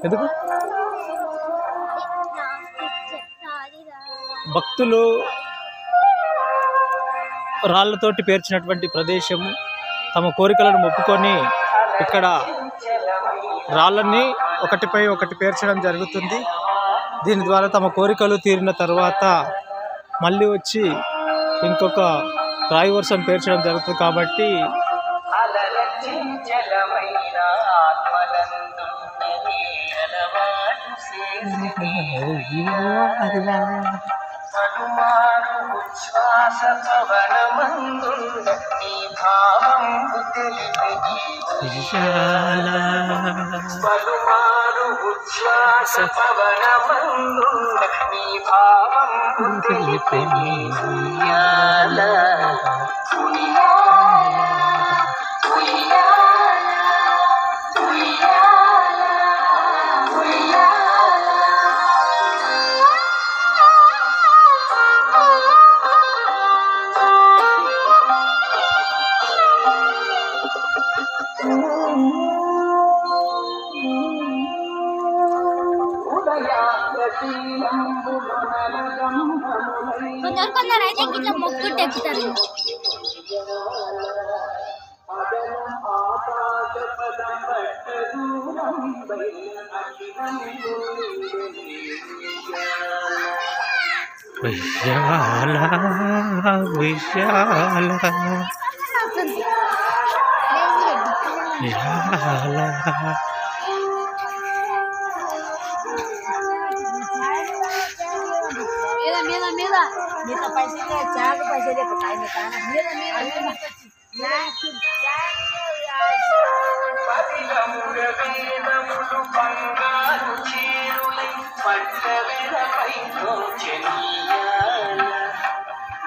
ఎందుకు భక్తులు రాళ్లతోటి పేర్చినటువంటి ప్రదేశము, తమ కోరికలను మొక్కుకొని ఇక్కడ రాళ్ళని ఒకటిపై ఒకటి పేర్చడం జరుగుతుంది. దీని ద్వారా తమ కోరికలు తీరిన తర్వాత మళ్ళీ వచ్చి ఇంకొక రాయి వర్షం పేర్చడం జరుగుతుంది. కాబట్టి కొందరు అయితే ఇట్లా మొక్కులు తెప్పుతారు. విశాల విశాల విశాల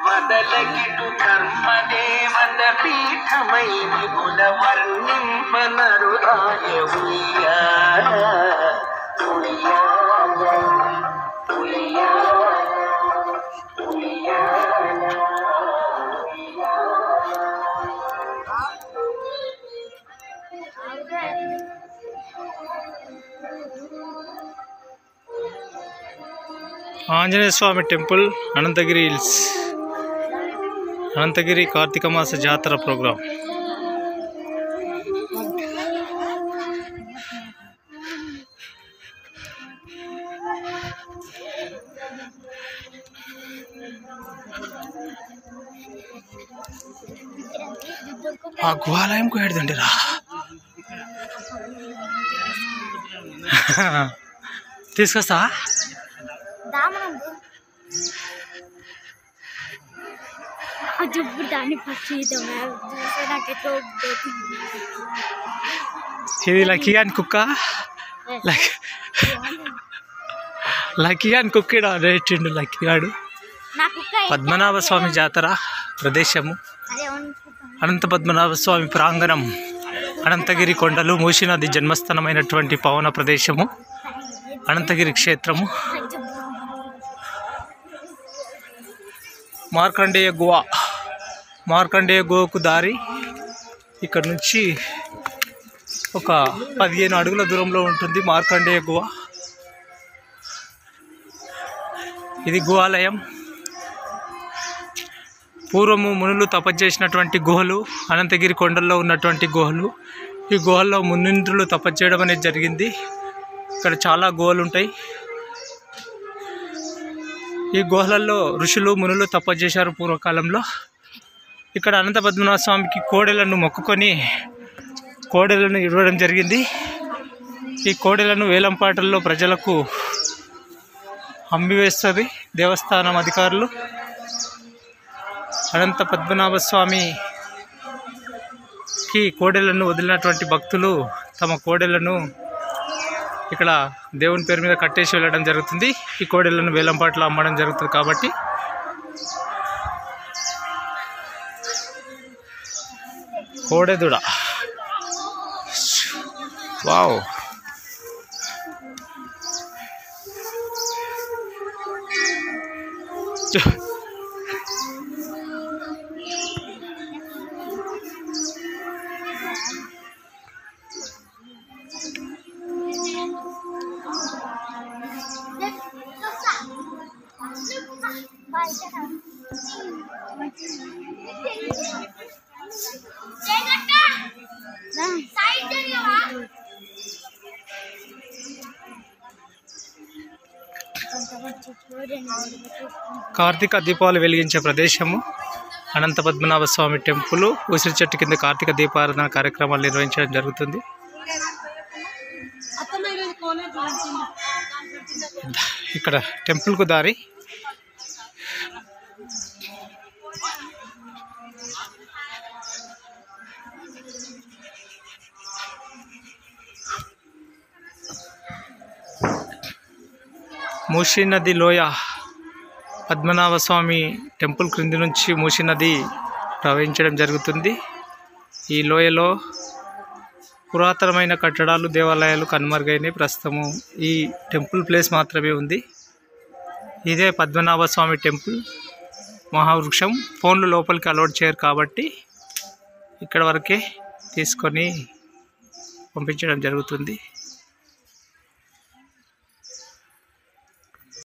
వదలగిటు కర్మదేవత పీఠమై విపుల వర్ణింపనరురాయ ఉయ్యాల ఉయ్యాల ఉయ్యాల ఉయ్యాల. ఆంజనేయ స్వామి టెంపుల్, అనంతగిరి హిల్స్, అనంతగిరి కార్తీక మాస జాతర ప్రోగ్రాం. ఆ గుహాలయంకు ఏడుదండి రా. తీసుకొస్తా ఇది లక్కీ అని కుక్క, లక్కీ అని కుక్కడు రేటిండు లక్కీ గాడు. పద్మనాభ స్వామి జాతర ప్రదేశము, అనంత పద్మనాభ స్వామి ప్రాంగణం, అనంతగిరి కొండలు, మూసీనది జన్మస్థానమైనటువంటి పవన ప్రదేశము అనంతగిరి క్షేత్రము. మార్కండేయ గుహ, మార్కండేయ గుహకు దారి ఇక్కడ నుంచి ఒక 15 అడుగుల దూరంలో ఉంటుంది మార్కండేయ గుహ. ఇది గుహాలయం. పూర్వము మునులు తపస్సు చేసినటువంటి గుహలు, అనంతగిరి కొండల్లో ఉన్నటువంటి గుహలు. ఈ గుహల్లో మునింద్రులు తపస్సు చేయడం అనేది జరిగింది. ఇక్కడ చాలా గుహలు ఉంటాయి. ఈ గుహలలో ఋషులు మునులు తపస్సు చేశారు పూర్వకాలంలో. ఇక్కడ అనంత పద్మనాభ స్వామికి కోడెలను మొక్కుకొని కోడెలను ఇవ్వడం జరిగింది. ఈ కోడెలను వేలంపాటల్లో ప్రజలకు అమ్మివేస్తుంది దేవస్థానం అధికారులు. అనంత పద్మనాభ స్వామికి కోడెలను వదిలినటువంటి భక్తులు తమ కోడెలను ఇక్కడ దేవుని పేరు మీద కట్టేసి వెళ్ళడం జరుగుతుంది. ఈ కోడెలను వేలంపాట్లో అమ్మడం జరుగుతుంది. కాబట్టి కోడెదుడ, వావ్. కార్తీక దీపాలు వెలిగించే ప్రదేశము అనంత పద్మనాభ స్వామి టెంపుల్. ఉసిరి చెట్టు కింద కార్తీక దీపారాధన కార్యక్రమాలు నిర్వహించడం జరుగుతుంది. ఇక్కడ టెంపుల్కు దారి. మూసీ నది లోయ పద్మనాభ స్వామి టెంపుల్ క్రింది నుంచి మూసీ నది ప్రవహించడం జరుగుతుంది. ఈ లోయలో పురాతనమైన కట్టడాలు, దేవాలయాలు కనుమరుగైనవి. ప్రస్తుతము ఈ టెంపుల్ ప్లేస్ మాత్రమే ఉంది. ఇదే పద్మనాభ స్వామి టెంపుల్. మహావృక్షం. ఫోన్లు లోపలికి అలౌడ్ చేయరు కాబట్టి ఇక్కడ వరకే తీసుకొని పంపించడం జరుగుతుంది.